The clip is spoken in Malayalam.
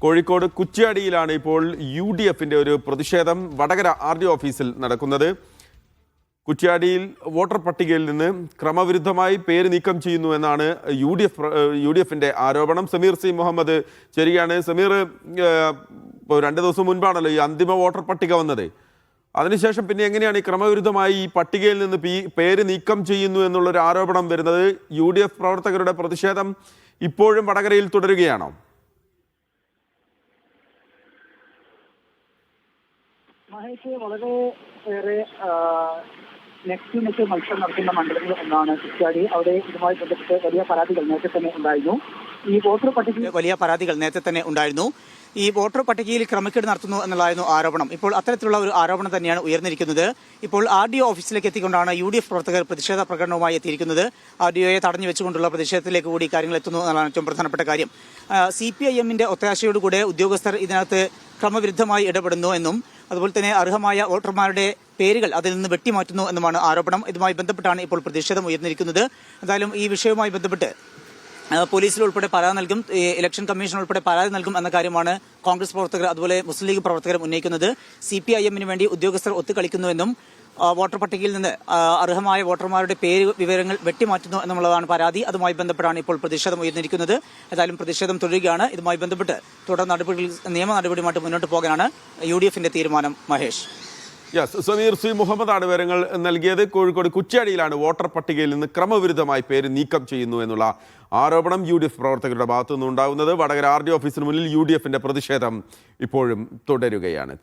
കോഴിക്കോട് കുറ്റ്യാടിയിലാണ് ഇപ്പോൾ UDFന്റെ ഒരു പ്രതിഷേധം വടകര RDO ഓഫീസിൽ നടക്കുന്നത്. കുറ്റ്യാടിയിൽ വോട്ടർ പട്ടികയിൽ നിന്ന് ക്രമവിരുദ്ധമായി പേര് നീക്കം ചെയ്യുന്നു എന്നാണ് UDFന്റെ ആരോപണം. സമീർ സി മുഹമ്മദ് ശരിയാണ്. സമീർ, ഇപ്പോൾ 2 ദിവസം മുൻപാണല്ലോ ഈ അന്തിമ വോട്ടർ പട്ടിക വന്നത്. അതിനുശേഷം പിന്നെ എങ്ങനെയാണ് ഈ ക്രമവിരുദ്ധമായി ഈ പട്ടികയിൽ നിന്ന് പേര് നീക്കം ചെയ്യുന്നു എന്നുള്ളൊരു ആരോപണം വരുന്നത്? UDF പ്രവർത്തകരുടെ പ്രതിഷേധം ഇപ്പോഴും വടകരയിൽ തുടരുകയാണോ? മഹേഷ്, വളരെ ഏറെ നെക്സ്റ്റ് മത്സരം നടക്കുന്ന മണ്ഡലങ്ങൾ ഒന്നാണ് കുറ്റ്യാടി. അവിടെ ഇതുമായി ബന്ധപ്പെട്ട് വലിയ പരാതികൾ നേരത്തെ തന്നെ ഉണ്ടായിരുന്നു. ഈ വോട്ടർ പട്ടികയിൽ ക്രമക്കേട് നടത്തുന്നു എന്നുള്ളതായിരുന്നു ആരോപണം. ഇപ്പോൾ അത്തരത്തിലുള്ള ഒരു ആരോപണം തന്നെയാണ് ഉയർന്നിരിക്കുന്നത്. ഇപ്പോൾ RDO ഓഫീസിലേക്ക് എത്തിക്കൊണ്ടാണ് UDF പ്രവർത്തകർ പ്രതിഷേധ പ്രകടനവുമായി എത്തിയിരിക്കുന്നത്. RDOയെ തടഞ്ഞു വെച്ചുകൊണ്ടുള്ള പ്രതിഷേധത്തിലേക്ക് കൂടി കാര്യങ്ങൾ എത്തുന്നു എന്നുള്ളതാണ് ഏറ്റവും പ്രധാനപ്പെട്ട കാര്യം. CPIMന്റെ ഒത്താശയോടുകൂടെ ഉദ്യോഗസ്ഥർ ഇതിനകത്ത് ക്രമവിരുദ്ധമായി ഇടപെടുന്നു എന്നും അതുപോലെ തന്നെ അർഹമായ വോട്ടർമാരുടെ പേരുകൾ അതിൽ നിന്ന് വെട്ടിമാറ്റുന്നു എന്നുമാണ് ആരോപണം. ഇതുമായി ബന്ധപ്പെട്ടാണ് ഇപ്പോൾ പ്രതിഷേധം ഉയർന്നിരിക്കുന്നത്. എന്തായാലും ഈ വിഷയവുമായി ബന്ധപ്പെട്ട് പോലീസിൽ ഉൾപ്പെടെ പരാതി നൽകും, ഇലക്ഷൻ കമ്മീഷൻ ഉൾപ്പെടെ പരാതി നൽകും എന്ന കാര്യമാണ് കോൺഗ്രസ് പ്രവർത്തകർ അതുപോലെ മുസ്ലിം ലീഗ് പ്രവർത്തകരും ഉന്നയിക്കുന്നത്. CPIMന് വേണ്ടി ഉദ്യോഗസ്ഥർ ഒത്തുകളിക്കുന്നുവെന്നും വോട്ടർ പട്ടികയിൽ നിന്ന് അർഹമായ വോട്ടർമാരുടെ പേര് വിവരങ്ങൾ വെട്ടിമാറ്റുന്നു എന്നുള്ളതാണ് പരാതി. അതുമായി ബന്ധപ്പെട്ടാണ് ഇപ്പോൾ പ്രതിഷേധം ഉയർന്നിരിക്കുന്നത്. ഏതായാലും പ്രതിഷേധം തുടരുകയാണ്. ഇതുമായി ബന്ധപ്പെട്ട് തുടർ നിയമ നടപടിയുമായിട്ട് മുന്നോട്ട് പോകാനാണ് UDFന്റെ തീരുമാനം. മഹേഷ്. സമീർ സി മുഹമ്മദാണ് വിവരങ്ങൾ നൽകിയത്. കോഴിക്കോട് കുറ്റ്യാടിയിലാണ് വോട്ടർ പട്ടികയിൽ നിന്ന് ക്രമവിരുദ്ധമായി പേര് നീക്കം ചെയ്യുന്നു എന്നുള്ള ആരോപണം UDF പ്രവർത്തകരുടെ ഭാഗത്തു നിന്നുണ്ടാകുന്നത്. വടകര RDO ഓഫീസിന് മുന്നിൽ UDFന്റെ പ്രതിഷേധം ഇപ്പോഴും തുടരുകയാണ്.